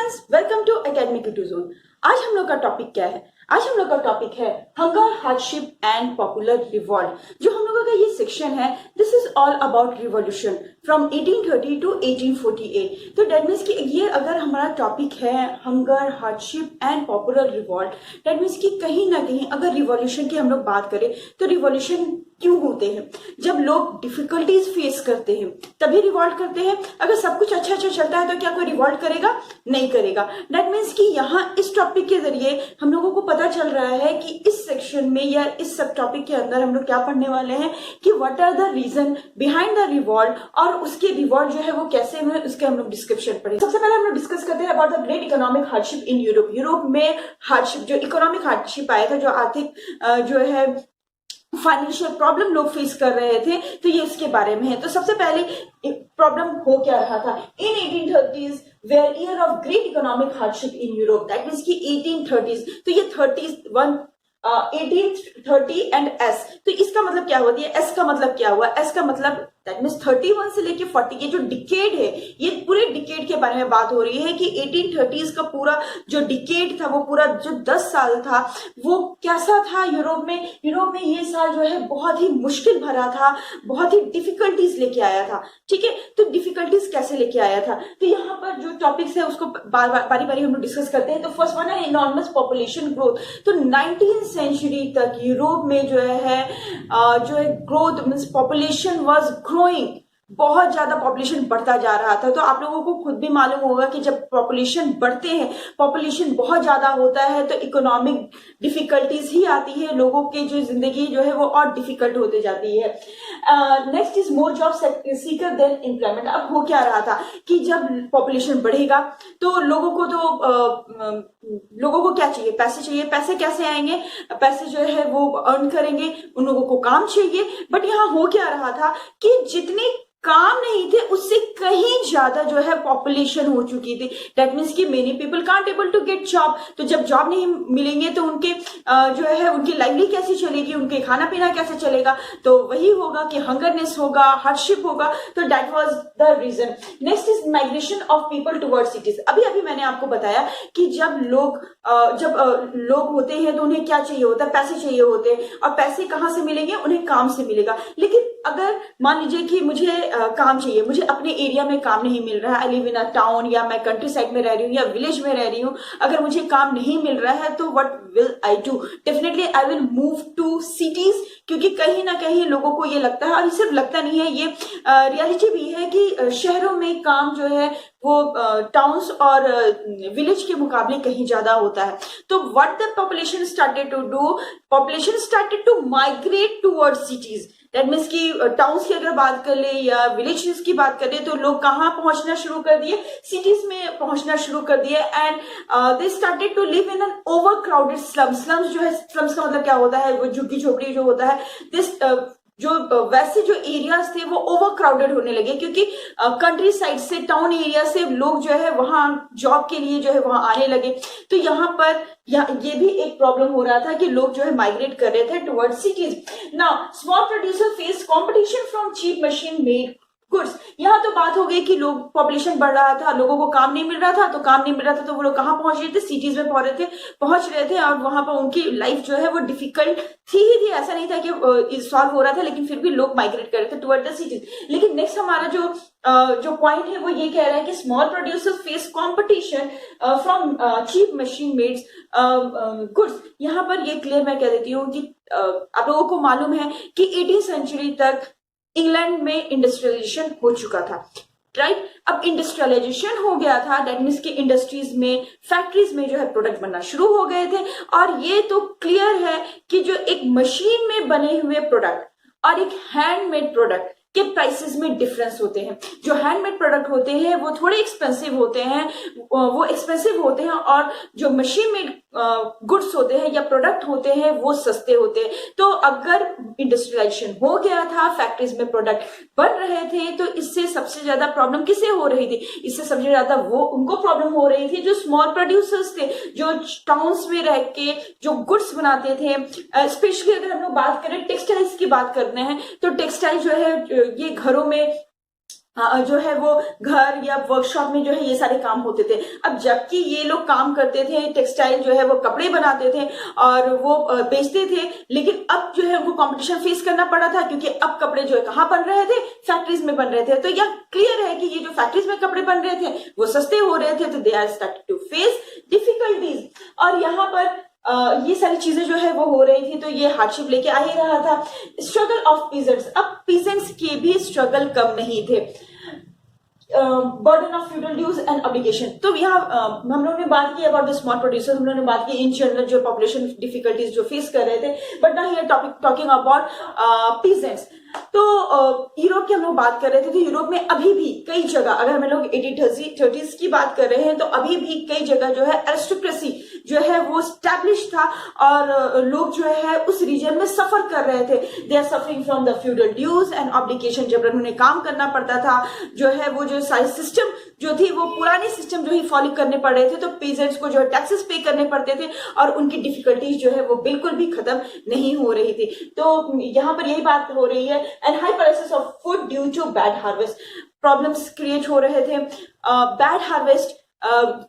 Friends, welcome to academic to zone. आज हम लोग का टॉपिक क्या है? आज हम लोग का टॉपिक है hunger, hardship and popular revolt. जो हम लोगों का ये सेक्शन है, this is all about revolution from 1830 to 1848। तो डेट मीन्स कि ये अगर हमारा टॉपिक है hunger, hardship and popular revolt, that means कि कहीं ना कहीं अगर रिवॉल्यूशन की हम लोग बात करें तो रिवॉल्यूशन क्यों होते हैं? जब लोग डिफिकल्टीज फेस करते हैं तभी रिवॉल्ट करते हैं। अगर सब कुछ अच्छा चलता है तो क्या कोई रिवॉल्ट करेगा? नहीं करेगा। दैट मीन्स कि यहाँ इस टॉपिक के जरिए हम लोगों को पता चल रहा है कि इस सेक्शन में या इस सब टॉपिक के अंदर हम लोग क्या पढ़ने वाले हैं कि what are the reason behind the revolt, और उसके रिवॉल्ट जो है वो कैसे हुए उसके हम लोग डिस्क्रिप्शन पढ़े। सबसे पहले हम लोग डिस्कस करते हैं about the great economic hardship in Europe. Europe में हार्डशिप, जो इकोनॉमिक हार्डशिप आया था, जो आर्थिक जो है फाइनेंशियल प्रॉब्लम लोग फेस कर रहे थे, तो ये इसके बारे में है। तो सबसे पहले प्रॉब्लम हो क्या रहा था? In 1830s were year of great economic hardship in Europe. That means कि 1830s, तो ये 1830 एंड एस, तो इसका मतलब क्या होती है? एस का मतलब क्या हुआ? एस का मतलब दैट मीन्स 31 से लेके 40, ये जो डिकेड है, ये पूरे डिकेड के बारे में बात हो रही है कि 1830s का पूरा जो डिकेड था, वो पूरा जो 10 साल था, वो कैसा था यूरोप में? यूरोप में ये साल जो है बहुत ही मुश्किल भरा था, बहुत ही डिफिकल्टीज लेके आया था। ठीक है, तो डिफिकल्टीज कैसे लेके आया था? तो यहाँ पर जो टॉपिक्स है उसको बारी बारी हम लोग डिस्कस करते हैं। तो फर्स्ट वन है इनॉर्मस पॉपुलेशन ग्रोथ। तो 19th सेंचुरी तक यूरोप में जो है growth means population was growing, बहुत ज्यादा पॉपुलेशन बढ़ता जा रहा था। तो आप लोगों को खुद भी मालूम होगा कि जब पॉपुलेशन बढ़ते हैं, पॉपुलेशन बहुत ज्यादा होता है, तो इकोनॉमिक डिफिकल्टीज ही आती है, लोगों की जो जिंदगी जो है वो और डिफिकल्ट होते जाती है। Next is more job seeker than employment. अब हो क्या रहा था कि जब पॉपुलेशन बढ़ेगा तो लोगों को क्या चाहिए? पैसे चाहिए। पैसे कैसे आएंगे? पैसे जो है वो अर्न करेंगे, उन लोगों को काम चाहिए। बट यहाँ हो क्या रहा था कि जितने काम नहीं थे उससे कहीं ज्यादा जो है पॉपुलेशन हो चुकी थी। दैट मीन्स कि many people can't able to get job. तो जब जॉब नहीं मिलेंगे तो उनके जो है उनकी लाइवली कैसे चलेगी, उनके खाना पीना कैसे चलेगा? तो वही होगा कि हंगरनेस होगा, हार्डशिप होगा। तो that was the reason. Next is migration of people toward cities. अभी मैंने आपको बताया कि जब लोग होते हैं तो उन्हें क्या चाहिए होता है? पैसे चाहिए होते हैं। और पैसे कहाँ से मिलेंगे? उन्हें काम से मिलेगा। लेकिन अगर मान लीजिए कि मुझे काम चाहिए, मुझे अपने एरिया में काम नहीं मिल रहा है, I live in a town, या मैं कंट्री साइड में रह रही हूँ या विलेज में रह रही हूँ, अगर मुझे काम नहीं मिल रहा है तो what will I do? Definitely I will move to cities, क्योंकि कहीं ना कहीं लोगों को ये लगता है, और सिर्फ लगता नहीं है, ये रियलिटी भी है कि शहरों में काम जो है वो टाउन्स और विलेज के मुकाबले कहीं ज्यादा होता है। तो what the population started to do? Population started to migrate toward cities. That means कि टाउन्स की अगर बात कर ले या विलेजेस की बात कर ले, तो लोग कहाँ पहुंचना शुरू कर दिए? सिटीज में पहुंचना शुरू कर दिए। And they started to live in an over crowded slums. Slums जो है, स्लम्स का मतलब क्या होता है? वो झुग्गी झोपड़ी जो होता है, दिस वैसे जो एरियाज थे वो ओवर क्राउडेड होने लगे, क्योंकि कंट्री साइड से, टाउन एरिया से लोग जो है वहां जॉब के लिए जो है वहां आने लगे। तो यहाँ पर ये भी एक प्रॉब्लम हो रहा था कि लोग जो है माइग्रेट कर रहे थे toward cities. Now small producer face competition from cheap machine made goods. यहाँ तो बात हो गई कि लोग पॉपुलेशन बढ़ रहा था, लोगों को काम नहीं मिल रहा था, तो वो लोग कहाँ पहुंच रहे थे? सिटीज में पहुंच रहे थे, और वहां पर उनकी लाइफ जो है वो डिफिकल्ट थी। ऐसा नहीं था कि सॉल्व हो रहा था, लेकिन फिर भी लोग माइग्रेट कर रहे थे टुवर्ड द सिटीज। लेकिन नेक्स्ट हमारा जो पॉइंट है वो ये कह रहा है कि small producers face competition from cheap machine mades goods. यहाँ पर ये क्लियर मैं कह देती हूँ कि आप लोगों को मालूम है कि 18th सेंचुरी तक इंग्लैंड में इंडस्ट्रियलाइजेशन हो चुका था, राइट? अब इंडस्ट्रियलाइजेशन हो गया था, दैट मीन्स कि इंडस्ट्रीज में, फैक्ट्रीज में जो है प्रोडक्ट बनना शुरू हो गए थे। और ये तो क्लियर है कि जो एक मशीन में बने हुए प्रोडक्ट और एक हैंडमेड प्रोडक्ट के प्राइसेस में डिफरेंस होते हैं। जो हैंडमेड प्रोडक्ट होते हैं वो थोड़े एक्सपेंसिव होते हैं, और जो मशीन मेड गुड्स होते हैं या प्रोडक्ट होते हैं वो सस्ते होते हैं। तो अगर इंडस्ट्रियलाइजेशन हो गया था, फैक्ट्रीज में प्रोडक्ट बन रहे थे, तो इससे सबसे ज्यादा प्रॉब्लम किसे हो रही थी? इससे सबसे ज्यादा वो उनको प्रॉब्लम हो रही थी जो स्मॉल प्रोड्यूसर्स थे, जो टाउन्स में रह के जो गुड्स बनाते थे। स्पेशली अगर हम लोग बात करें टेक्सटाइल्स की बात करते हैं, तो टेक्सटाइल जो है ये घरों में जो है वो घर या वर्कशॉप में जो है ये सारे काम होते थे। अब जबकि ये लोग काम करते थे, टेक्सटाइल जो है वो कपड़े बनाते थे और वो बेचते थे, लेकिन अब जो है उनको कंपटीशन फेस करना पड़ा था, क्योंकि अब कपड़े जो है कहाँ बन रहे थे, फैक्ट्रीज में बन रहे थे। तो यह क्लियर है कि ये जो फैक्ट्रीज में कपड़े बन रहे थे वो सस्ते हो रहे थे, तो they are started to face difficulties. और यहाँ पर ये सारी चीजें जो है वो हो रही थी, तो ये हार्डशिप लेके आ ही रहा था। स्ट्रगल ऑफ पीजेंट्स, अब पीजेंट्स के भी स्ट्रगल कम नहीं थे। Burden of feudal dues and obligation, तो यहाँ हम लोगों ने बात की अबाउट द स्मॉल प्रोड्यूसर, हम लोगों ने बात की इन जनरल जो पॉपुलेशन डिफिकल्टीज जो फेस कर रहे थे, बट ना हियर टॉकिंग अबाउट पीजेंट्स। तो यूरोप की हम लोग बात कर रहे थे, तो यूरोप में अभी भी कई जगह, अगर हम लोग 1830s की बात कर रहे हैं, तो अभी भी कई जगह जो है एरिस्टोक्रेसी जो है वो स्टैब्लिश था, और लोग जो है उस रीजन में सफर कर रहे थे। They are suffering from the feudal dues and obligation, जब उन्हें काम करना पड़ता था, जो है वो जो सारी सिस्टम जो थी वो पुराने सिस्टम जो ही फॉलो करने पड़ रहे थे, तो पीजेंट्स को जो है टैक्सेस पे करने पड़ते थे, और उनकी डिफिकल्टीज जो है वो बिल्कुल भी खत्म नहीं हो रही थी। तो यहाँ पर यही बात हो रही है। And high prices of food due to bad harvest, problems create हो रहे थे। बैड हार्वेस्ट,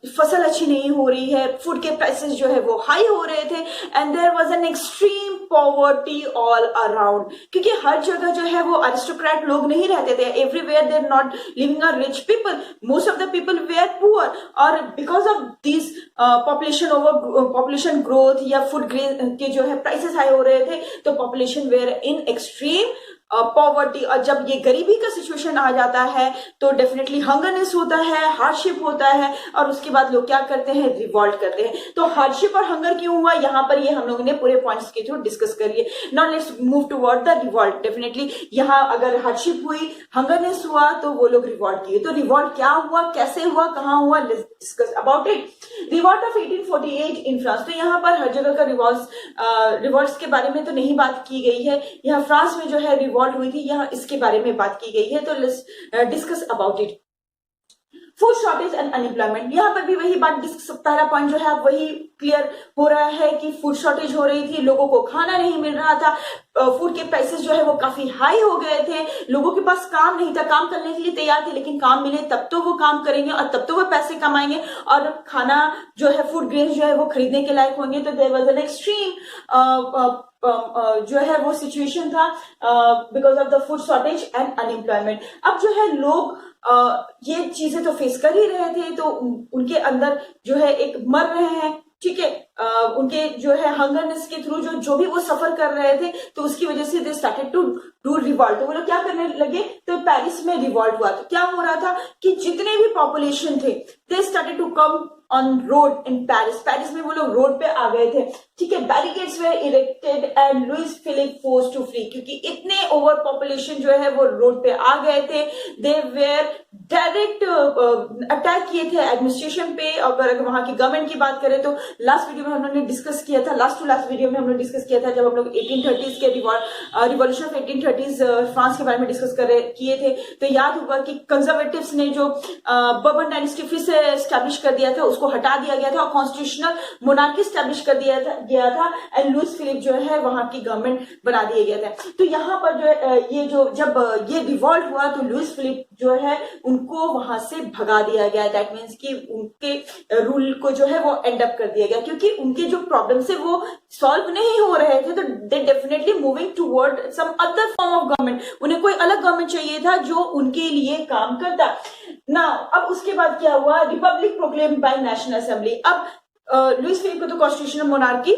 फसल अच्छी नहीं हो रही है, फूड के प्राइसेस जो है वो हाई हो रहे थे, and there was an extreme poverty all around, क्योंकि हर जगह जो है वो अरिस्टोक्रेट लोग नहीं रहते थे। Everywhere they are not living a rich people, most of the people were poor, और because of this population growth या फूड ग्रेन के जो है प्राइसेस हाई हो रहे थे, तो population were in extreme poverty. और जब ये गरीबी का सिचुएशन आ जाता है तो डेफिनेटली हंगरनेस होता है, हार्डशिप होता है, और उसके बाद लोग क्या करते हैं, रिवॉल्ट करते हैं। तो हार्डशिप और हंगर क्यों हुआ, यहाँ पर ये हम लोगों ने पूरे पॉइंट्स के थ्रू डिस्कस करिए। Now let's move toward the revolt. Definitely यहाँ अगर हार्डशिप हुई, हंगरनेस हुआ, तो वो लोग रिवॉल्ट किए। तो रिवॉल्ट क्या हुआ, कैसे हुआ, कहाँ हुआ, let's discuss about it. Revolt of 1848 in France, तो यहाँ पर हर जगह का रिवॉल्ट्स के बारे में तो नहीं बात की गई है, यहाँ फ्रांस में जो है रिवॉल्ट हुई थी, यहाँ इसके बारे में बात की गई है। तो let's discuss about it. Food shortage and unemployment, यहाँ पर भी वही बात, पहला पॉइंट जो है वही क्लियर हो रहा है कि फूड शॉर्टेज हो रही थी, लोगों को खाना नहीं मिल रहा था, फूड के प्राइसेस जो है वो काफी हाई हो गए थे, लोगों के पास काम नहीं था, काम करने के लिए तैयार थे, लेकिन काम मिले तब तो वो काम करेंगे और तब तो वो पैसे कमाएंगे, और खाना जो है, फूड ग्रेन्स जो है वो खरीदने के लायक होंगे। तो देयर वाज एन एक्सट्रीम जो है वो सिचुएशन था because of the food shortage and unemployment. अब जो है लोग ये चीजें तो फेस कर ही रहे थे, तो उनके अंदर जो है एक मर रहे हैं, ठीक है, उनके जो है हंगरनेस के थ्रू जो भी वो सफर कर रहे थे, तो उसकी वजह से they started to do revolt. तो वो लोग क्या करने लगे, तो पेरिस में रिवॉल्ट हुआ। तो क्या हो रहा था कि जितने भी पॉपुलेशन थे, they started to come on road in Paris. Paris में वो लोग रोड पे आ गए थे, ठीक है, barricades were erected and Louis Philippe forced to flee, क्योंकि इतने ओवर पॉपुलेशन जो है वो रोड पे आ गए थे। दे वेयर डायरेक्ट अटैक किए थे एडमिनिस्ट्रेशन पे। अगर वहां की गवर्नमेंट की बात करें तो लास्ट वीडियो में हम लोगों ने डिस्कस किया था, लास्ट टू लास्ट वीडियो में हम लोग डिस्कस किया था, जब हम लोग 1830s के रिवॉल्यूशन ऑफ 1830s फ्रांस के बारे में डिस्कस किए थे, तो याद होगा कि कंजर्वेटिव्स ने जो बर्बन डायनेस्टी फिर से एस्टैब्लिश कर दिया था, उसको हटा दिया गया था और कॉन्स्टिट्यूशनल मोनार्की एस्टैब्लिश कर दिया गया था, एंड लुइस फिलिप जो है वहां की गवर्नमेंट बना दिया गया था। तो यहाँ पर जो जब ये रिवॉल्ट हुआ, तो लुइस फिलिप जो है उनको वहां से भगा दिया गया। दैट मीन्स कि उनके रूल को जो है वो एंड अप कर दिया गया, क्योंकि उनके जो प्रॉब्लम है वो सॉल्व नहीं हो रहे थे, तो they definitely moving toward some other form of government. उन्हें कोई अलग गवर्नमेंट चाहिए था जो उनके लिए काम करता ना। अब उसके बाद क्या हुआ, republic proclaim by national assembly. अब लुइस फिलिप को तो कॉन्स्टिट्यूशनल मोनार्की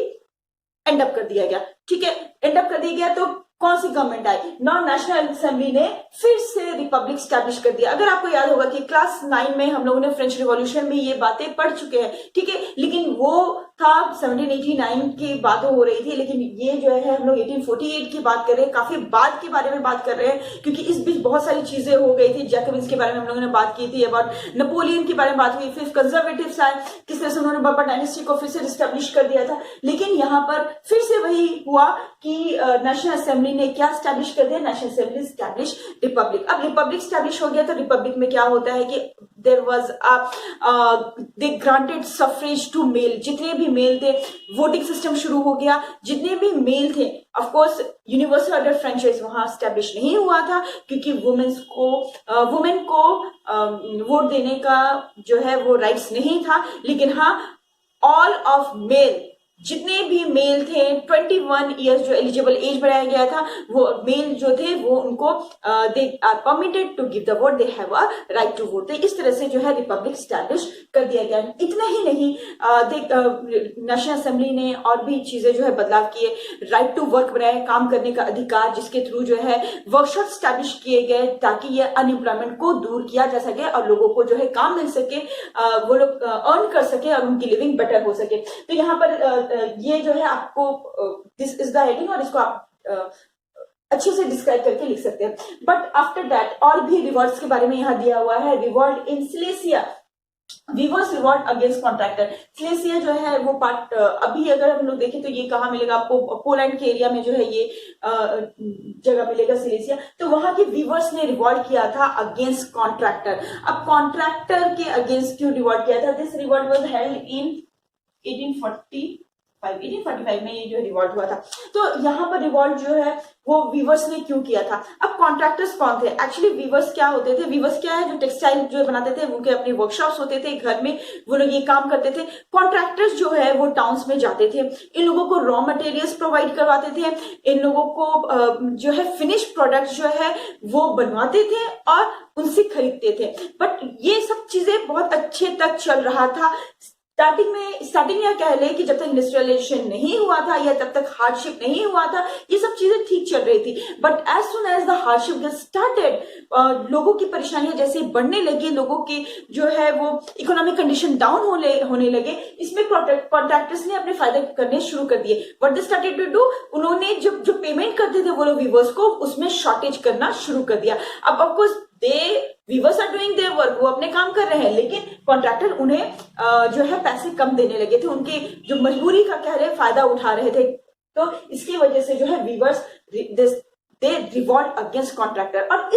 एंड अप कर दिया गया, ठीक है, एंड अप कर दिया गया। तो कौन सी गवर्नमेंट आई, नॉन नेशनल असेंबली ने फिर से रिपब्लिक स्टैब्लिश कर दिया। अगर आपको याद होगा कि क्लास 9 में हम लोगों ने फ्रेंच रिवॉल्यूशन में ये बातें पढ़ चुके हैं, ठीक है, लेकिन वो था 1789 की बातें हो रही थी, लेकिन ये जो है हम लोग 1848 की बात कर रहे हैं, काफी बाद के बारे में बात कर रहे हैं, क्योंकि इस बीच बहुत सारी चीजें हो गई थी। जैकबिन्स के बारे में हम लोगों ने बात की थी, अबाउट नेपोलियन के बारे में बात हुई, फिर कंजर्वेटिव्स आए, किस तरह से उन्होंने बर्बन डायनेस्टी को फिर से रिस्टैब्लिश कर दिया था। लेकिन यहाँ पर फिर से वही हुआ कि नेशनल असेंबली ने क्या स्टैब्लिश कर दिया, नेशनल असेंबली स्टैब्लिश रिपब्लिक। अब रिपब्लिक स्टैब्लिश हो गया, तो रिपब्लिक में क्या होता है कि there was they granted suffrage to male, जितने भी मेल थे, वोटिंग सिस्टम शुरू हो गया, जितने भी मेल थे। Of course universal adult franchise वहां स्टैब्लिश नहीं हुआ था, क्योंकि वुमेन को वोट देने का जो है वो राइट्स नहीं था। लेकिन हाँ, ऑल ऑफ मेल, जितने भी मेल थे, 21 ईयर्स जो एलिजिबल एज बढ़ाया गया था, वो मेल जो थे वो उनको they are permitted to give the vote, they have a right to vote. इस तरह से जो है रिपब्लिक स्टैब्लिश कर दिया गया। इतना ही नहीं, नेशनल असेंबली ने और भी चीजें जो है बदलाव किए। राइट टू वर्क बनाया, काम करने का अधिकार, जिसके थ्रू जो है वर्कशॉप स्टैब्लिश किए गए ताकि ये अनएम्प्लॉयमेंट को दूर किया जा सके और लोगों को जो है काम मिल सके, वो लोग अर्न कर सके और उनकी लिविंग बेटर हो सके। तो यहाँ पर ये जो है आपको दिस इज द हेडिंग और इसको आप अच्छे से डिस्क्राइब करके लिख सकते हैं। बट आफ्टर दैट और भी रिवॉर्ड्स के बारे में यहाँ दिया हुआ है। Revolt in Silesia, weavers revolt against contractor. Silesia जो है वो पार्ट, अभी अगर हम लोग देखें तो ये कहाँ मिलेगा आपको, पोलैंड के एरिया में जो है ये जगह मिलेगा सिलेसिया। तो वहां के वीवर्स ने रिवॉल्ट किया था अगेंस्ट कॉन्ट्रैक्टर। अब कॉन्ट्रैक्टर के अगेंस्ट क्यों रिवॉल्ट किया था? This revolt was held in 1845 में ये जो रिवॉल्ट हुआ था। तो यहाँ पर रिवॉल्ट जो है वो वीवर्स ने क्यों किया था? अब कॉन्ट्रैक्टर्स कौन थे? एक्चुअली वीवर्स क्या होते थे? वीवर्स क्या है, जो टेक्सटाइल जो बनाते थे, उनके अपने वर्कशॉप्स होते थे, घर में वो लोग ये काम करते थे। कॉन्ट्रैक्टर्स जो है वो टाउन्स में जाते थे, इन लोगों को रॉ मटेरियल्स प्रोवाइड करवाते थे, इन लोगों को जो है फिनिश प्रोडक्ट जो है वो बनवाते थे और उनसे खरीदते थे। बट ये सब चीजें बहुत अच्छे तक चल रहा था। स्टार्टिंग या कह ले कि जब तक इंडस्ट्रियलाइजेशन नहीं हुआ था या तब तक हार्डशिप नहीं हुआ था, ये सब चीजें ठीक चल रही थी। But as soon as the hardship get started, लोगों की परेशानियां जैसे बढ़ने लगी, लोगों की जो है वो इकोनॉमिक कंडीशन डाउन होने लगे, इसमें कॉन्ट्रैक्टर्स ने अपने फायदे करने शुरू कर दिए। What they started to do, उन्होंने जो पेमेंट करते थे वो लोग वीवर्स को, उसमें शॉर्टेज करना शुरू कर दिया। अब of course viewers are doing their work, वो अपने काम कर रहे हैं, लेकिन कॉन्ट्रैक्टर उन्हें जो है पैसे कम देने लगे थे, उनकी जो मजबूरी का कह रहे फायदा उठा रहे थे। तो इसकी वजह से जो है वीवर्स दे रिवॉल्ट अगेंस्ट कॉन्ट्रैक्टर। और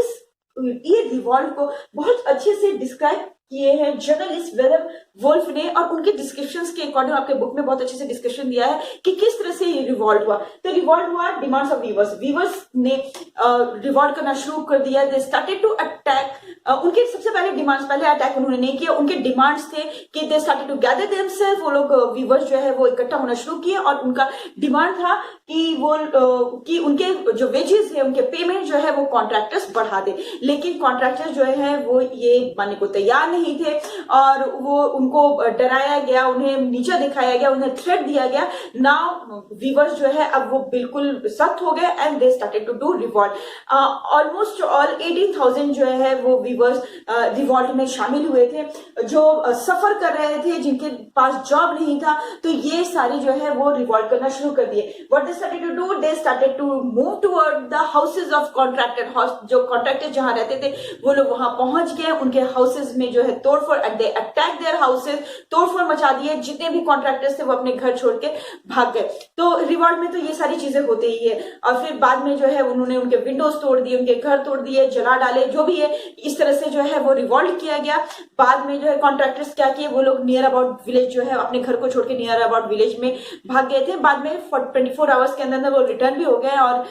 ये रिवॉल्ट को बहुत अच्छे से डिस्क्राइब किए हैं जर्नलिस्ट विलियम वुल्फ ने, और उनके डिस्क्रिप्शंस के अकॉर्डिंग आपके बुक में बहुत अच्छे से डिस्कशन दिया है कि किस तरह से ये रिवॉल्ट हुआ। तो रिवॉल्ट हुआ डिमांड्स ऑफ वीवर्स ने रिवॉल्ट करना शुरू कर दिया। दे स्टार्टेड टू अटैक, उनके सबसे पहले अटैक उन्होंने नहीं किया। उनके डिमांड्स थे कि they started to gather themselves, वो लोग वीवर्स जो है वो इकट्ठा होना शुरू किए और उनका डिमांड था कि उनके जो वेजेस है, उनके पेमेंट जो है वो कॉन्ट्रैक्टर्स बढ़ा दे। लेकिन कॉन्ट्रैक्टर्स जो है वो ये मानने को तैयार नहीं थे और वो उनको डराया गया, उन्हें नीचा दिखाया गया, उन्हें थ्रेट दिया गया। नाउ वीवर्स जो है अब वो बिल्कुल सख्त हो गए and they started to do revolt. Almost all 18,000 जो है वो वीवर्स रिवॉल्ट में शामिल हुए थे, जो सफर कर रहे थे, जिनके पास जॉब नहीं था। तो ये सारे जो है वो रिवॉल्ट करना शुरू कर दिए। What they started to do, they started to move toward the houses of contractor. जो कॉन्ट्रैक्टर जहां रहते थे वो लोग वहां पहुंच गए, उनके हाउसेज में जो है तोड़फोड़, दे अटैक देयर हाउसेज, तोड़फोड़ मचा दिए। जितने भी कॉन्ट्रैक्टर्स थे वो अपने घर छोड़ के भाग गए। तो रिवॉल्ट में तो ये सारी चीजें होते ही है। और फिर बाद में जो है उन्होंने उनके विंडोज तोड़ दिए, उनके घर तोड़ दिए, जला डाले, जो भी है। इस तरह से जो है वो रिवॉल्ट किया गया। बाद में जो है कॉन्ट्रैक्टर्स क्या किए, वो लोग नियर अबाउट विलेज जो है अपने घर को छोड़ के नियर अबाउट विलेज में भाग गए थे। बाद में 24 आवर्स के अंदर वो रिटर्न भी हो गए और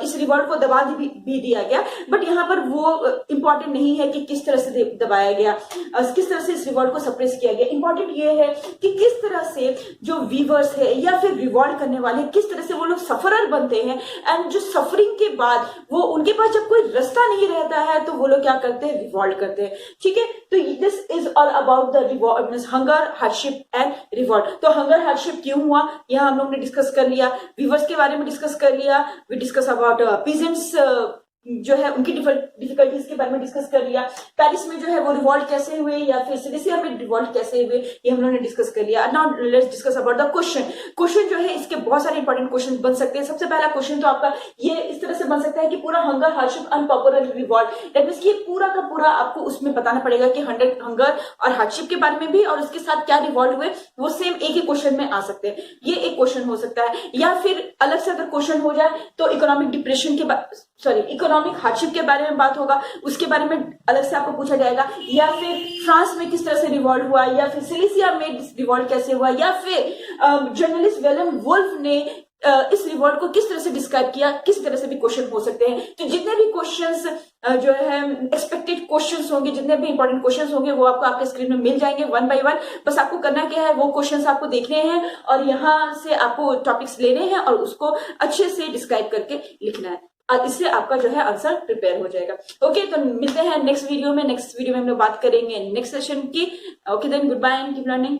इस रिवॉल्ट को दबा भी दिया गया। बट यहाँ पर वो इंपॉर्टेंट नहीं है कि किस तरह से दबाया गया, किस तरह से इस रिवॉल्ट को सप्रेस किया गया। इंपॉर्टेंट ये है कि किस तरह से जो वीवर्स है या फिर रिवॉल्ट करने वाले, किस तरह से वो लोग सफरर बनते हैं। एंड जो सफरिंग के बाद वो उनके पास जब कोई रास्ता नहीं रहता है तो वो लोग क्या करते हैं, रिवॉल्ट करते हैं। ठीक है, तो this is all about the revolt, means hunger, hardship and revolt. तो हंगर हार्डशिप क्यों हुआ, यहां हम लोग ने डिस्कस कर लिया। वीवर्स के बारे में डिस्कस कर लिया। वी डिस्कस अबाउट पीजेंट्स जो है उनकी डिफिकल्टीज के बारे में डिस्कस कर लिया। पेरिस में जो है वो रिवॉल्ट कैसे हुए या फिर सिलेसिया में रिवॉल्ट कैसे हुए, ये हम लोगों ने डिस्कस कर लिया। Now let's discuss about the question जो है इसके बहुत सारे इंपॉर्टेंट क्वेश्चन बन सकते हैं। सबसे पहला क्वेश्चन तो आपका ये इस तरह से बन सकता है कि पूरा hunger, hardship, unpopular revolt, that means कि पूरा का पूरा आपको उसमें बताना पड़ेगा कि हंगर और हार्डशिप के बारे में भी और उसके साथ क्या रिवॉल्ट हुए, वो सेम एक ही क्वेश्चन में आ सकते हैं। ये एक क्वेश्चन हो सकता है। या फिर अलग से अगर क्वेश्चन हो जाए तो इकोनॉमिक डिप्रेशन के इकोनॉमिक हार्डशिप के बारे में बात होगा, उसके बारे में अलग से आपको पूछा जाएगा। या फिर फ्रांस में किस तरह से रिवॉल्ट हुआ, या फिर सिलेसिया में रिवॉल्ट कैसे हुआ, या फिर जर्नलिस्ट विलियम वुल्फ ने इस रिवॉर्ड को किस तरह से डिस्क्राइब किया, किस तरह से भी क्वेश्चन हो सकते हैं। तो जितने भी क्वेश्चंस जो है एक्सपेक्टेड क्वेश्चंस होंगे, जितने भी इंपॉर्टेंट क्वेश्चंस होंगे वो आपको आपके स्क्रीन में मिल जाएंगे वन बाय वन। बस आपको करना क्या है, वो क्वेश्चंस आपको देखने हैं और यहाँ से आपको टॉपिक्स लेने हैं और उसको अच्छे से डिस्क्राइब करके लिखना है और इससे आपका जो है आंसर प्रिपेयर हो जाएगा। ओके, तो मिलते हैं नेक्स्ट वीडियो में। नेक्स्ट वीडियो में हम लोग बात करेंगे नेक्स्ट सेशन की। Okay then, good bye and keep learning.